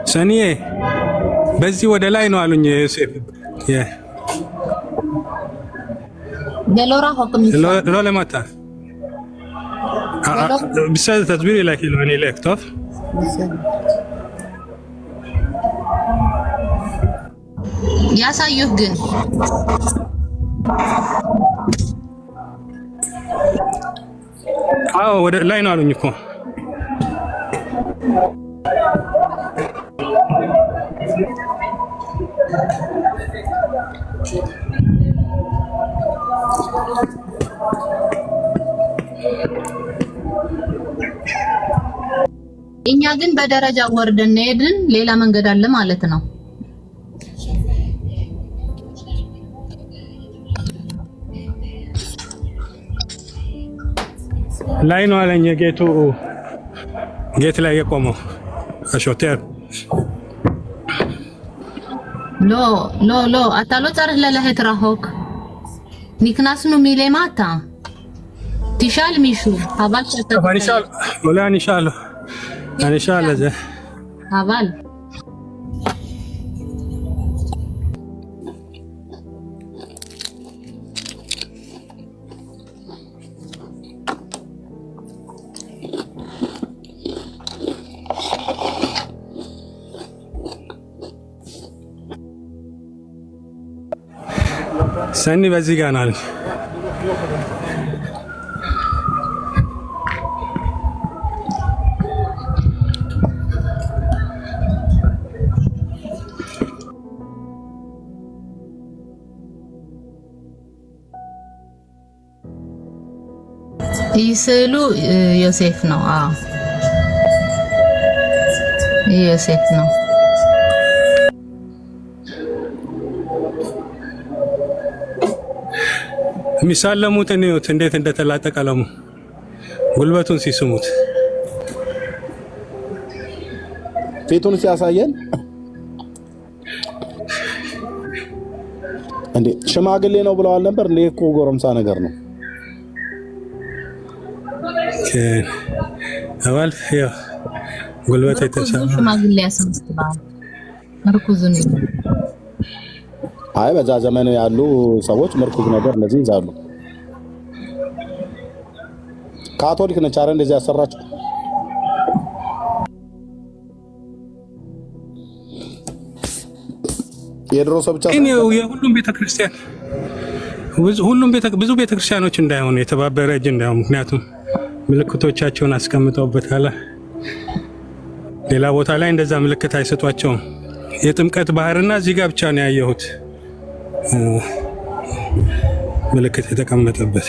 ሰኒዬ በዚህ ወደ ላይ ነው አሉኝ ዮሴፍ። የሎራ ሁክም ሎ ለማታ بسبب تدبيري لك يعني لك طف ያሳዩህ ግን አዎ ወደ ላይ ነው አሉኝ እኮ። እኛ ግን በደረጃ ወርደን ሄድን ሌላ መንገድ አለ ማለት ነው። ላይ ነው አለኝ ጌት ላይ የቆመው አሾቴር ሎ አታሎ ጻርህ ለለህት ራሆክ ኒክናስኑ ሚሌማታ تشال ميشو هبال شتت فنشال ولا نشاله نشاله زي هبال سني بزي قنال ይስሉ ዮሴፍ ነው። ዮሴፍ ነው። የሚሳለሙት እኔውት እንዴት እንደተላጠቀለሙ ጉልበቱን ሲስሙት ፊቱን ሲያሳየን እንዴ ሽማግሌ ነው ብለዋል ነበር። እንዴ እኮ ጎረምሳ ነገር ነው። አዋልፍ ያው ጉልበት የተሰማ ሽማግሌ ያስመስላል ምርኩዝ ነው። አይ በዛ ዘመን ያሉ ሰዎች ምርኩዝ ነገር እንደዚህ ይዛሉ። ካቶሊክ ነች አይደል እንደዚህ ያሰራቸው። የድሮ ሰው ብቻ የሁሉም ቤተክርስቲያን ብዙ ቤተክርስቲያኖች እንዳይሆኑ የተባበረ እጅ እንዳይሆኑ ምክንያቱም ምልክቶቻቸውን አስቀምጠውበታል። ሌላ ቦታ ላይ እንደዛ ምልክት አይሰጧቸውም። የጥምቀት ባህርና እዚህ ጋር ብቻ ነው ያየሁት ምልክት የተቀመጠበት።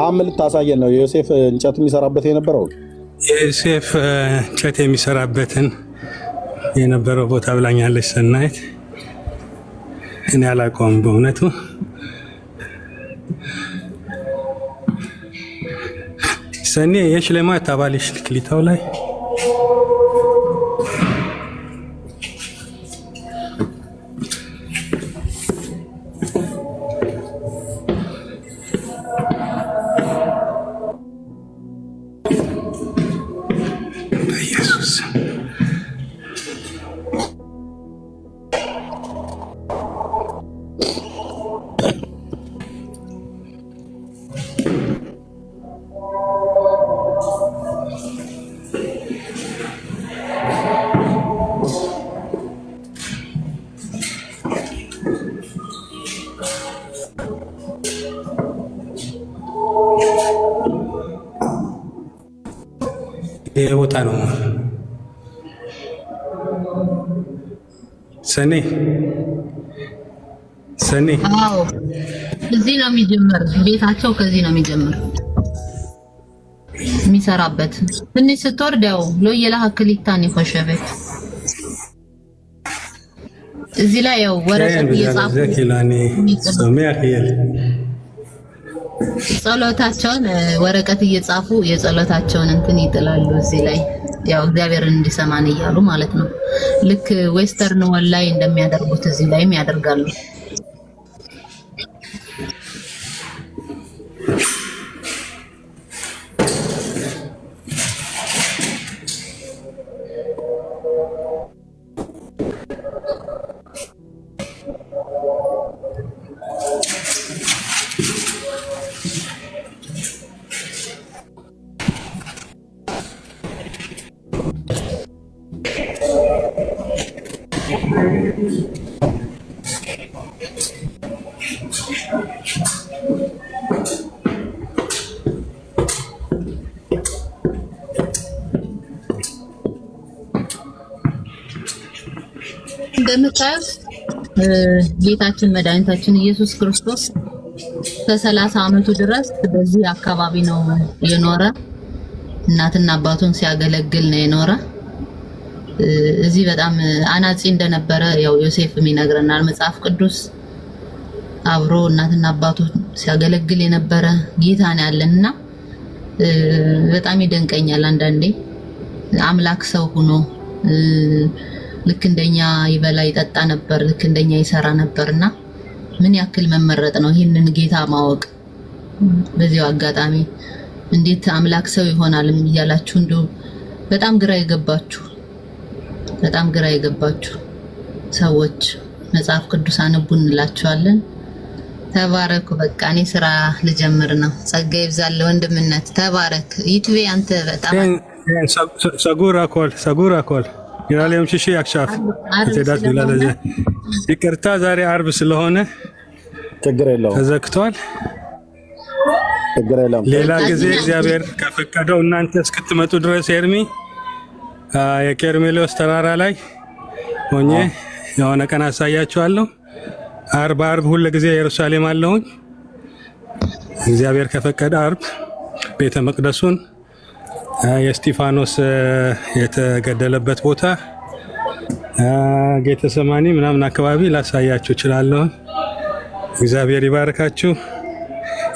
አምል ታሳየን ነው ዮሴፍ እንጨት የሚሰራበት የነበረው። ዮሴፍ እንጨት የሚሰራበትን የነበረው ቦታ ብላኛለች ሰናይት። እኔ አላውቀውም በእውነቱ። ሰኔ የሽለማ ታባሊሽ ክሊታው ላይ ቦታ ነው ሰኔ። አዎ እዚህ ነው የሚጀምር ቤታቸው። ከዚህ ነው የሚጀምር የሚሰራበት። ትንሽ ስትወርድ ያው ሎየላ ሀክሊታን ይፈሸበት። እዚህ ላይ ያው ወረቀት እየጻፉ ጸሎታቸውን ወረቀት እየጻፉ የጸሎታቸውን እንትን ይጥላሉ እዚህ ላይ ያው እግዚአብሔርን እንዲሰማን እያሉ ማለት ነው። ልክ ዌስተርን ወል ላይ እንደሚያደርጉት እዚህ ላይም ያደርጋሉ። እንደምታዩት ጌታችን መድኃኒታችን ኢየሱስ ክርስቶስ ከ30 ዓመቱ ድረስ በዚህ አካባቢ ነው የኖረ። እናትና አባቱን ሲያገለግል ነው የኖረ። እዚህ በጣም አናጺ እንደነበረ ያው ዮሴፍም ይነግረናል መጽሐፍ ቅዱስ። አብሮ እናትና አባቱን ሲያገለግል የነበረ ጌታ ነው ያለንና በጣም ይደንቀኛል። አንዳንዴ አምላክ ሰው ሆኖ ልክ እንደኛ ይበላ ይጠጣ ነበር፣ ልክ እንደኛ ይሰራ ነበርና ምን ያክል መመረጥ ነው ይህንን ጌታ ማወቅ። በዚያው አጋጣሚ እንዴት አምላክ ሰው ይሆናል እያላችሁ እንደው በጣም ግራ የገባችሁ ሰዎች መጽሐፍ ቅዱስ አንቡ እንላችኋለን። ተባረኩ። በቃ እኔ ስራ ልጀምር ነው። ጸጋ ይብዛል ወንድምነት። ተባረክ። ይትቤ አንተ በጣም ሰጉራ ኮል ይላለም ሽሽ ያክሻፍ ተዳት ይላል። ይቅርታ ዛሬ አርብ ስለሆነ ችግር የለውም ተዘክቷል። ችግር የለውም። ሌላ ጊዜ እግዚአብሔር ከፈቀደው እናንተ እስክትመጡ ድረስ ኤርሚ የኬርሜሎስ ተራራ ላይ ሆኜ የሆነ ቀን አሳያችኋለሁ። አርብ ሁሉ ጊዜ ኢየሩሳሌም አለሁኝ። እግዚአብሔር ከፈቀደ አርብ ቤተ መቅደሱን የስጢፋኖስ የተገደለበት ቦታ ጌተሰማኒ ምናምን አካባቢ ላሳያችሁ እችላለሁ። እግዚአብሔር ይባርካችሁ።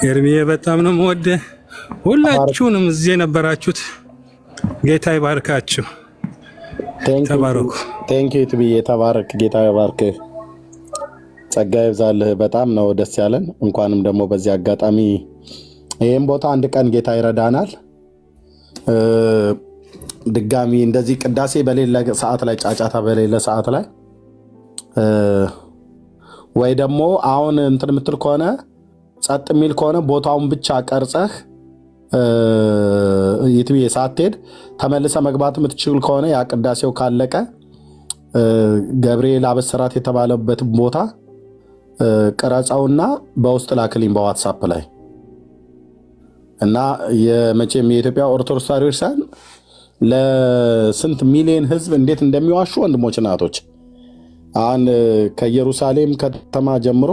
ኤርሚዬ በጣም ነው የምወደው። ሁላችሁንም እዚህ የነበራችሁት ጌታ ይባርካችሁ። ተባረኩ። ቴንኪው ትብዬ ተባረክ። ጌታ ይባርክ። ጸጋ ይብዛልህ። በጣም ነው ደስ ያለን። እንኳንም ደግሞ በዚህ አጋጣሚ ይሄን ቦታ አንድ ቀን ጌታ ይረዳናል። ድጋሚ እንደዚህ ቅዳሴ በሌለ ሰዓት ላይ ጫጫታ በሌለ ሰዓት ላይ ወይ ደግሞ አሁን እንትን የምትል ከሆነ ጸጥ የሚል ከሆነ ቦታውን ብቻ ቀርጸህ ይትብዬ ሳትሄድ ተመልሰ መግባት የምትችል ከሆነ ያ ቅዳሴው ካለቀ ገብርኤል አበሰራት የተባለበት ቦታ ቀረጻውና በውስጥ ላክልኝ በዋትሳፕ ላይ እና የመቼም የኢትዮጵያ ኦርቶዶክስ ተዋሕዶ ክርስቲያን ለስንት ሚሊዮን ሕዝብ እንዴት እንደሚዋሹ ወንድሞች እናቶች፣ አሁን ከኢየሩሳሌም ከተማ ጀምሮ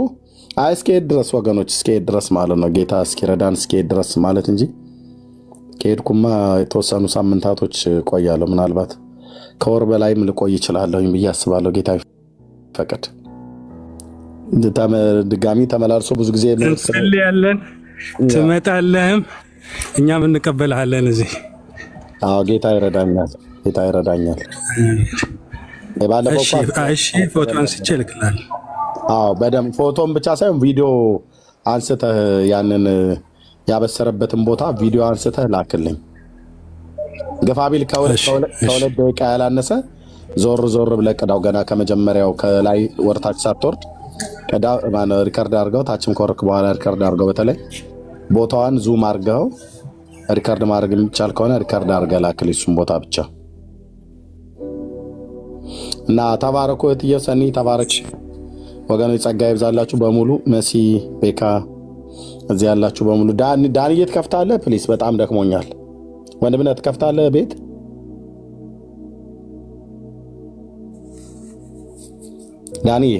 እስኪሄድ ድረስ ወገኖች፣ እስኪሄድ ድረስ ማለት ነው። ጌታ እስኪረዳን እስኪሄድ ድረስ ማለት እንጂ ከሄድኩማ የተወሰኑ ሳምንታቶች ቆያለሁ። ምናልባት ከወር በላይም ልቆይ ይችላለሁኝ ብዬ አስባለሁ። ጌታ ፈቅድ ድጋሚ ተመላልሶ ብዙ ጊዜ እንጸልያለን። ትመጣለህም እኛም እንቀበልሃለን እዚህ። አዎ ጌታ ይረዳኛል። ጌታ ይረዳኛል። እሺ ፎቶ አንስቼ እልክልሃለሁ። አዎ በደምብ ፎቶን ብቻ ሳይሆን ቪዲዮ አንስተህ ያንን ያበሰረበትን ቦታ ቪዲዮ አንስተህ ላክልኝ። ገፋቢል ከሁለት ደቂቃ ያላነሰ ዞር ብለህ ቅዳው። ገና ከመጀመሪያው ከላይ ወርታች ሳትወርድ ቅዳ። ሪከርድ አድርገው፣ ታችም ከወርክ በኋላ ሪከርድ አድርገው። በተለይ ቦታዋን ዙም አድርገው ሪከርድ ማድረግ የሚቻል ከሆነ ሪከርድ አድርገህ ላክልኝ እሱም ቦታ ብቻ እና ተባረኩ። እትዬ ሰኒ ተባረክ። ወገኖች ጸጋ ይብዛላችሁ በሙሉ። መሲ ቤካ እዚህ ያላችሁ በሙሉ። ዳንዬ ትከፍታለህ ፕሊስ? በጣም ደክሞኛል። ወንድምነት ትከፍታለህ ቤት? ዳንዬ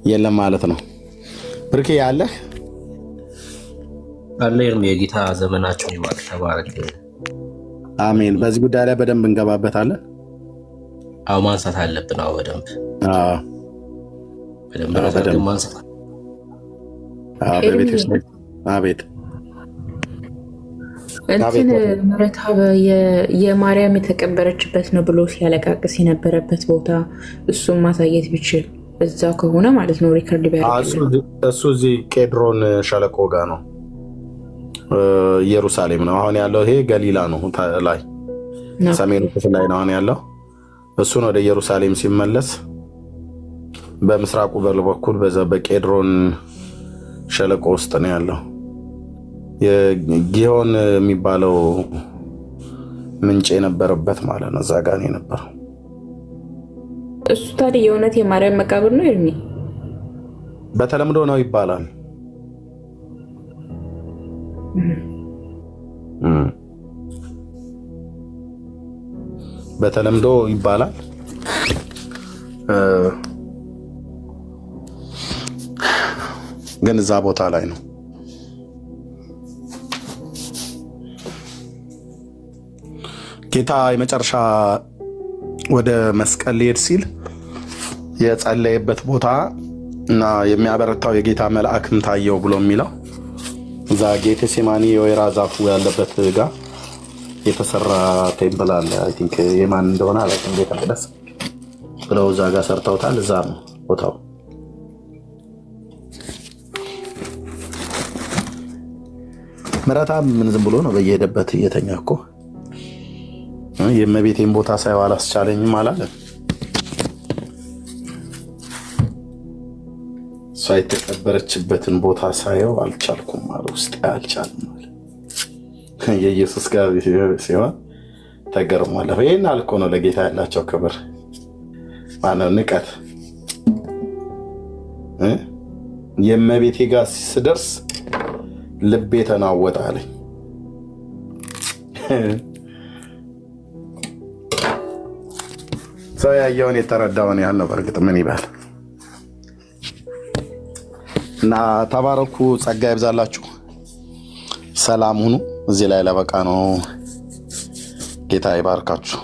የለም ማለት ነው። ብርኬ ያለህ አለ። የጌታ ዘመናቸውን ይባርክ። ተባረክ። አሜን። በዚህ ጉዳይ ላይ በደንብ እንገባበታለን። አዎ ማንሳት አለብን። አዎ በደንብ ማንሳት። አቤት እንትን ምረታብ የማርያም የተቀበረችበት ነው ብሎ ሲያለቃቅስ የነበረበት ቦታ እሱም ማሳየት ቢችል እዛው ከሆነ ማለት ነው። ሪከርድ እሱ እዚህ ቄድሮን ሸለቆ ጋር ነው፣ ኢየሩሳሌም ነው አሁን ያለው። ይሄ ገሊላ ነው ላይ ሰሜኑ ክፍል ላይ ነው አሁን ያለው። እሱን ወደ ኢየሩሳሌም ሲመለስ በምስራቁ በር በኩል በዛ በቄድሮን ሸለቆ ውስጥ ነው ያለው። የጊዮን የሚባለው ምንጭ የነበረበት ማለት ነው። እዛ ጋር ነው የነበረው። እሱ ታዲያ የእውነት የማርያም መቃብር ነው ኤርሚ? በተለምዶ ነው ይባላል። በተለምዶ ይባላል። ግን እዛ ቦታ ላይ ነው። ጌታ የመጨረሻ ወደ መስቀል ሊሄድ ሲል የጸለየበት ቦታ እና የሚያበረታው የጌታ መልአክም ታየው ብሎ የሚለው እዛ ጌቴሴማኒ የወይራ ዛፉ ያለበት ጋር የተሰራ ቴምፕል አለ። አይ ቲንክ የማን እንደሆነ አላውቅም። ቤተ መቅደስ ብለው እዛ ጋር ሰርተውታል። እዛ ነው ቦታው። ምረታም ምን ዝም ብሎ ነው በየሄደበት እየተኛ እኮ የእመቤቴን ቦታ ሳይው አላስቻለኝም አላለም። እሷ የተቀበረችበትን ቦታ ሳየው አልቻልኩም አለ። ውስጥ አልቻልም አለ። የኢየሱስ ጋር ሲሆን ተገርሟል። ይሄን አልኮ ነው ለጌታ ያላቸው ክብር ማነው ንቀት። የእመቤቴ ጋር ስደርስ ልቤ ተናወጠ አለኝ። ሰው ያየውን የተረዳውን ያህል ነው። በእርግጥ ምን ይባል እና ተባረኩ። ጸጋ ይብዛላችሁ። ሰላም ሁኑ። እዚህ ላይ ለበቃ ነው። ጌታ ይባርካችሁ።